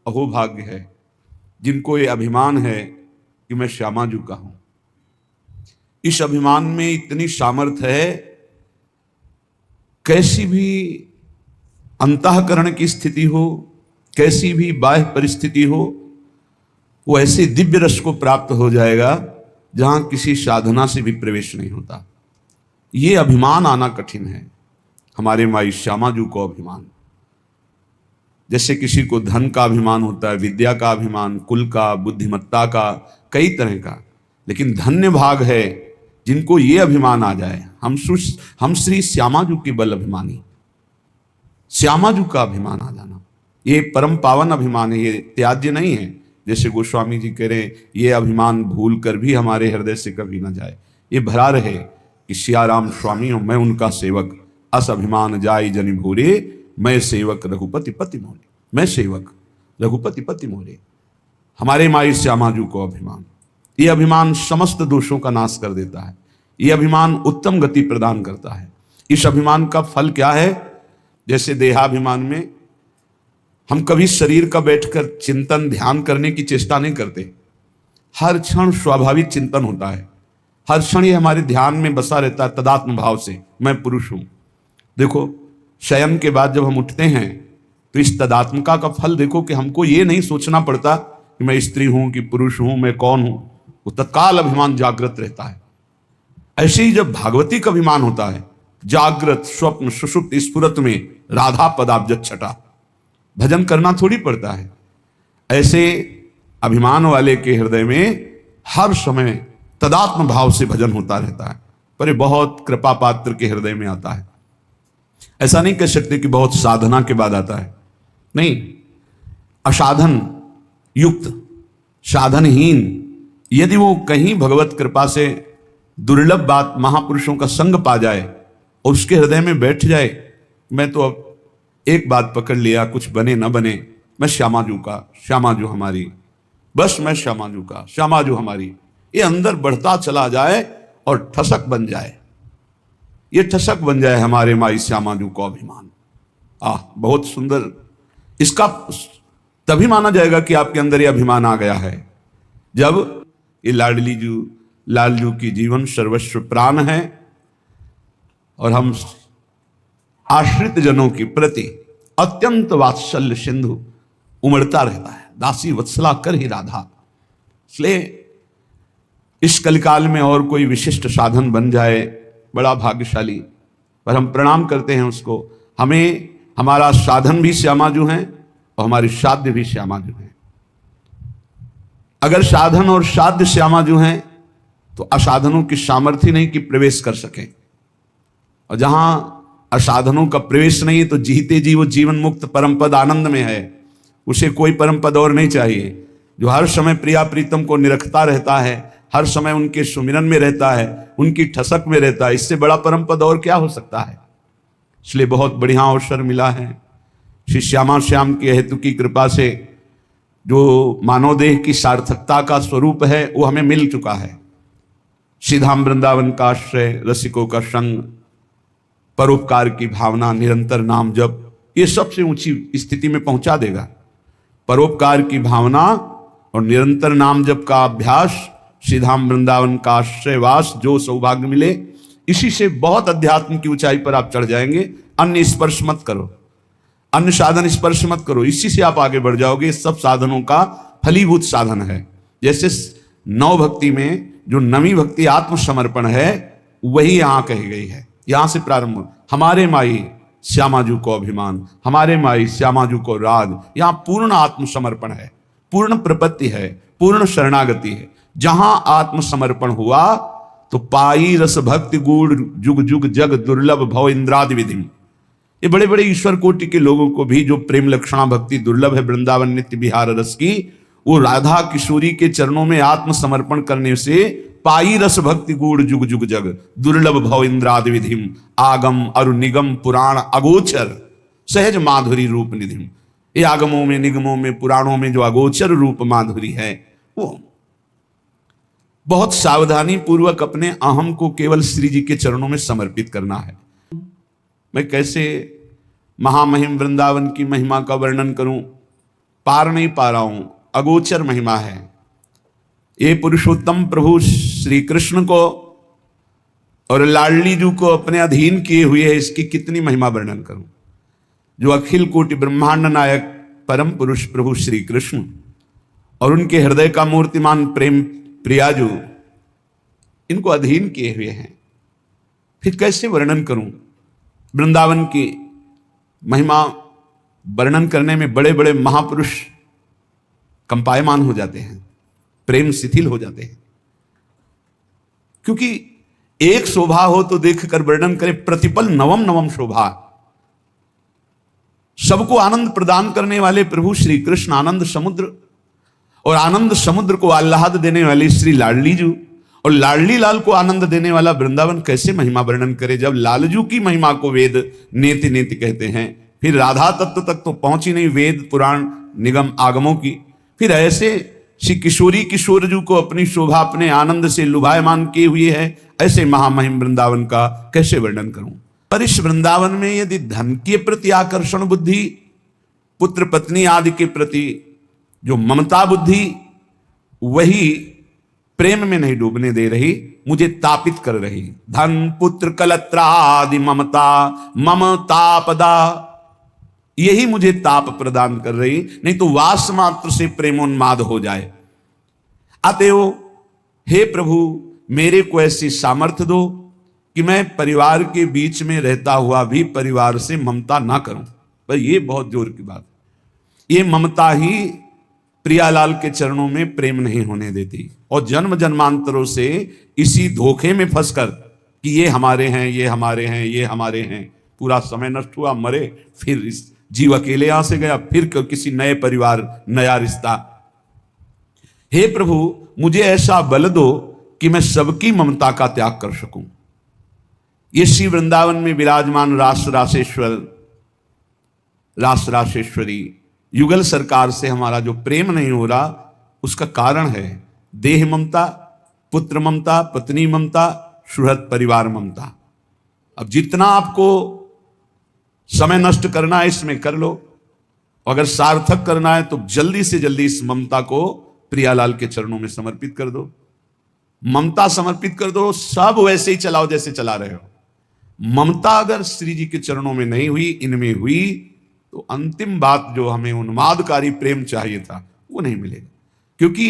अहोभाग्य है जिनको ये अभिमान है कि मैं श्यामाजू का हूं। इस अभिमान में इतनी सामर्थ्य है, कैसी भी अंतःकरण की स्थिति हो, कैसी भी बाह्य परिस्थिति हो, वो ऐसे दिव्य रस को प्राप्त हो जाएगा जहां किसी साधना से भी प्रवेश नहीं होता। ये अभिमान आना कठिन है। हमारे माई श्यामाजू को अभिमान, जैसे किसी को धन का अभिमान होता है, विद्या का अभिमान, कुल का, बुद्धिमत्ता का, कई तरह का, लेकिन धन्य भाग है जिनको ये अभिमान आ जाए, हम श्री श्यामाजू के बल अभिमानी। श्यामाजू का अभिमान आ जाना ये परम पावन अभिमान है, ये त्याज्य नहीं है। जैसे गोस्वामी जी कह रहे हैं, ये अभिमान भूल कर भी हमारे हृदय से कभी ना जाए, ये भरा रहे कि सियाराम स्वामी हूं मैं उनका सेवक, अस अभिमान जाई जनि भूरे, मैं सेवक रघुपति पति मोरे, मैं सेवक रघुपति पति मोरे। हमारे माई श्यामाजू को अभिमान, ये अभिमान समस्त दोषों का नाश कर देता है। ये अभिमान उत्तम गति प्रदान करता है। इस अभिमान का फल क्या है? जैसे देहाभिमान में हम कभी शरीर का बैठकर चिंतन ध्यान करने की चेष्टा नहीं करते, हर क्षण स्वाभाविक चिंतन होता है, हर क्षण ये हमारे ध्यान में बसा रहता है तदात्म भाव से, मैं पुरुष हूं। देखो शयन के बाद जब हम उठते हैं तो इस तदात्मका का फल देखो कि हमको ये नहीं सोचना पड़ता कि मैं स्त्री हूं कि पुरुष हूं, मैं कौन हूं, वो तत्काल अभिमान जागृत रहता है। ऐसे ही जब भागवती का अभिमान होता है, जागृत स्वप्न सुषुप्त स्फुरत में राधा पदाब्ज छटा, भजन करना थोड़ी पड़ता है। ऐसे अभिमान वाले के हृदय में हर समय तदात्म भाव से भजन होता रहता है, पर ये बहुत कृपा पात्र के हृदय में आता है। ऐसा नहीं कह सकते कि बहुत साधना के बाद आता है, नहीं। असाधन युक्त, साधनहीन यदि वो कहीं भगवत कृपा से दुर्लभ बात महापुरुषों का संग पा जाए और उसके हृदय में बैठ जाए, मैं तो अब एक बात पकड़ लिया, कुछ बने न बने, मैं श्यामाजू का, श्यामाजू हमारी, बस मैं श्यामाजू का, श्यामाजू हमारी, ये अंदर बढ़ता चला जाए और ठसक बन जाए, ये ठसक बन जाए हमारे माई श्यामाजू को अभिमान। बहुत सुंदर। इसका तभी माना जाएगा कि आपके अंदर ये अभिमान आ गया है जब ये लाडलू की जीवन सर्वस्व प्राण है और हम आश्रित जनों के प्रति अत्यंत वात्सल्य सिंधु उमड़ता रहता है, दासी वत्सला कर ही राधा। इसलिए इस कलिकाल में और कोई विशिष्ट साधन बन जाए बड़ा भाग्यशाली, पर हम प्रणाम करते हैं उसको। हमें हमारा साधन भी श्यामाजू हैं और हमारी साध्य भी श्यामाजू हैं। अगर साधन और साध्य श्यामाजू हैं तो असाधनों की सामर्थ्य नहीं कि प्रवेश कर सकें, और जहां असाधनों का प्रवेश नहीं तो जीते जी वो जीवन मुक्त परम पद आनंद में है, उसे कोई परम पद और नहीं चाहिए। जो हर समय प्रिया प्रीतम को निरखता रहता है, हर समय उनके सुमिरन में रहता है, उनकी ठसक में रहता है, इससे बड़ा परम पद और क्या हो सकता है। इसलिए बहुत बढ़िया अवसर मिला है। श्री श्यामा श्याम के हेतु की कृपा से जो मानव देह की सार्थकता का स्वरूप है वो हमें मिल चुका है। सीधाम वृंदावन का आश्रय, रसिकों का संग, परोपकार की भावना, निरंतर नाम जप, ये सबसे ऊंची स्थिति में पहुंचा देगा। परोपकार की भावना और निरंतर नाम जप का अभ्यास, सीधाम वृंदावन का आश्रयवास, जो सौभाग्य मिले, इसी से बहुत अध्यात्म की ऊंचाई पर आप चढ़ जाएंगे। अन्य स्पर्श मत करो, अन्य साधन स्पर्श मत करो, इसी से आप आगे बढ़ जाओगे। सब साधनों का फलीभूत साधन है। जैसे नौ भक्ति में जो नवी भक्ति आत्मसमर्पण है वही यहां कही गई है। यहां से प्रारंभ, हमारे माई श्यामाजू को अभिमान, हमारे माई श्यामाजू को राग, यहां पूर्ण आत्मसमर्पण है, पूर्ण प्रपत्ति है, पूर्ण शरणागति है। जहां आत्मसमर्पण हुआ तो पाई रस भक्ति गूढ़ जुग जुग जग दुर्लभ भव इंद्रादि विधि। ये बड़े बड़े ईश्वर कोटि के लोगों को भी जो प्रेम लक्षणा भक्ति दुर्लभ है वृंदावन नित्य विहार रस की, वो राधा किशोरी के चरणों में आत्मसमर्पण करने से पाई रस भक्ति गूढ़ जुग जुग जग दुर्लभ भव इंद्रादि विधिम आगम अरु निगम पुराण अगोचर सहज माधुरी रूप निधिम। ये आगमों में, निगमों में, पुराणों में जो अगोचर रूप माधुरी है, वो बहुत सावधानी पूर्वक अपने अहम को केवल श्री जी के चरणों में समर्पित करना है। मैं कैसे महामहिम वृंदावन की महिमा का वर्णन करूं, पार नहीं पा रहा हूं, अगोचर महिमा है। ये पुरुषोत्तम प्रभु श्री कृष्ण को और लाडली जी को अपने अधीन किए हुए है, इसकी कितनी महिमा वर्णन करूं। जो अखिल कोटि ब्रह्मांड नायक परम पुरुष प्रभु श्री कृष्ण और उनके हृदय का मूर्तिमान प्रेम प्रियाजू इनको अधीन किए हुए हैं, फिर कैसे वर्णन करूं। वृंदावन की महिमा वर्णन करने में बड़े बड़े महापुरुष कंपायमान हो जाते हैं, प्रेम शिथिल हो जाते हैं, क्योंकि एक शोभा हो तो देखकर वर्णन करे, प्रतिपल नवम नवम शोभा। सबको आनंद प्रदान करने वाले प्रभु श्री कृष्ण आनंद समुद्र, और आनंद समुद्र को आह्लाद देने वाली श्री लाडली जू, और लाडली लाल को आनंद देने वाला वृंदावन, कैसे महिमा वर्णन करे। जब लालजू की महिमा को वेद नेति नेति कहते हैं, फिर राधा तत्व तक तो पहुंची नहीं वेद पुराण निगम आगमों की, फिर ऐसे श्री किशोरी किशोरजू को अपनी शोभा अपने आनंद से लुभायमान किए हुए है, ऐसे महामहिम वृंदावन का कैसे वर्णन करूं। पर इस वृंदावन में यदि धन के प्रति आकर्षण बुद्धि, पुत्र पत्नी आदि के प्रति जो ममता बुद्धि, वही प्रेम में नहीं डूबने दे रही, मुझे तापित कर रही। धन पुत्र कलत्रा आदि ममता ममतापदा, यही मुझे ताप प्रदान कर रही, नहीं तो वास मात्र से प्रेमोन्माद हो जाए। अतएव हे प्रभु, मेरे को ऐसी सामर्थ्य दो कि मैं परिवार के बीच में रहता हुआ भी परिवार से ममता ना करूं। पर ये बहुत जोर की बात, ये ममता ही प्रियालाल के चरणों में प्रेम नहीं होने देती, और जन्म जन्मांतरों से इसी धोखे में फंसकर कि ये हमारे हैं, ये हमारे हैं, ये हमारे हैं, पूरा समय नष्ट हुआ, मरे, फिर इस जीव अकेले यहां से गया, फिर किसी नए परिवार, नया रिश्ता। हे प्रभु, मुझे ऐसा बल दो कि मैं सबकी ममता का त्याग कर सकूं। ये श्री वृंदावन में विराजमान रास रासेश्वर, रास रासेश्वरी युगल सरकार से हमारा जो प्रेम नहीं हो रहा, उसका कारण है देह ममता, पुत्र ममता, पत्नी ममता, सुहृद परिवार ममता। अब जितना आपको समय नष्ट करना है इसमें कर लो, अगर सार्थक करना है तो जल्दी से जल्दी इस ममता को प्रियालाल के चरणों में समर्पित कर दो। ममता समर्पित कर दो, सब वैसे ही चलाओ जैसे चला रहे हो। ममता अगर श्री जी के चरणों में नहीं हुई, इनमें हुई, तो अंतिम बात जो हमें उन्मादकारी प्रेम चाहिए था वो नहीं मिलेगा। क्योंकि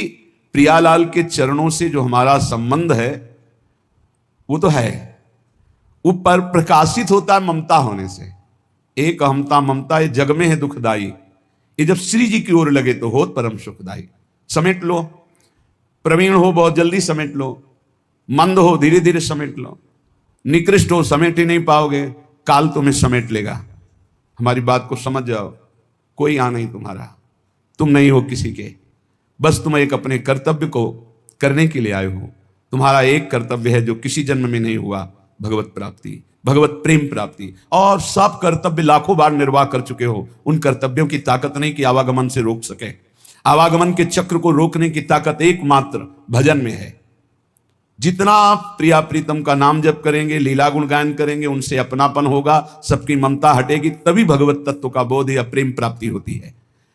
प्रियालाल के चरणों से जो हमारा संबंध है वो तो है, वो पर प्रकाशित होता है ममता होने से। एक अहमता ममता ये जग में है दुखदाई, ये जब श्री जी की ओर लगे तो होत परम सुखदाई। समेट लो, प्रवीण हो बहुत जल्दी समेट लो, मंद हो धीरे धीरे समेट लो, निकृष्ट हो समेट ही नहीं पाओगे, काल तुम्हें समेट लेगा। हमारी बात को समझ जाओ, कोई आ नहीं तुम्हारा, तुम नहीं हो किसी के, बस तुम एक अपने कर्तव्य को करने के लिए आए हो। तुम्हारा एक कर्तव्य है जो किसी जन्म में नहीं हुआ, भगवत प्राप्ति, भगवत प्रेम प्राप्ति, और सब कर्तव्य लाखों बार निर्वाह कर चुके हो। उन कर्तव्यों की ताकत नहीं कि आवागमन से रोक सके। आवागमन के चक्र को रोकने की ताकत एकमात्र भजन में है। जितना आप प्रिया प्रीतम का नाम जप करेंगे, लीला गुण गायन करेंगे, उनसे अपनापन होगा, सबकी ममता हटेगी, तभी भगवत तत्व का बोध या प्रेम प्राप्ति होती है।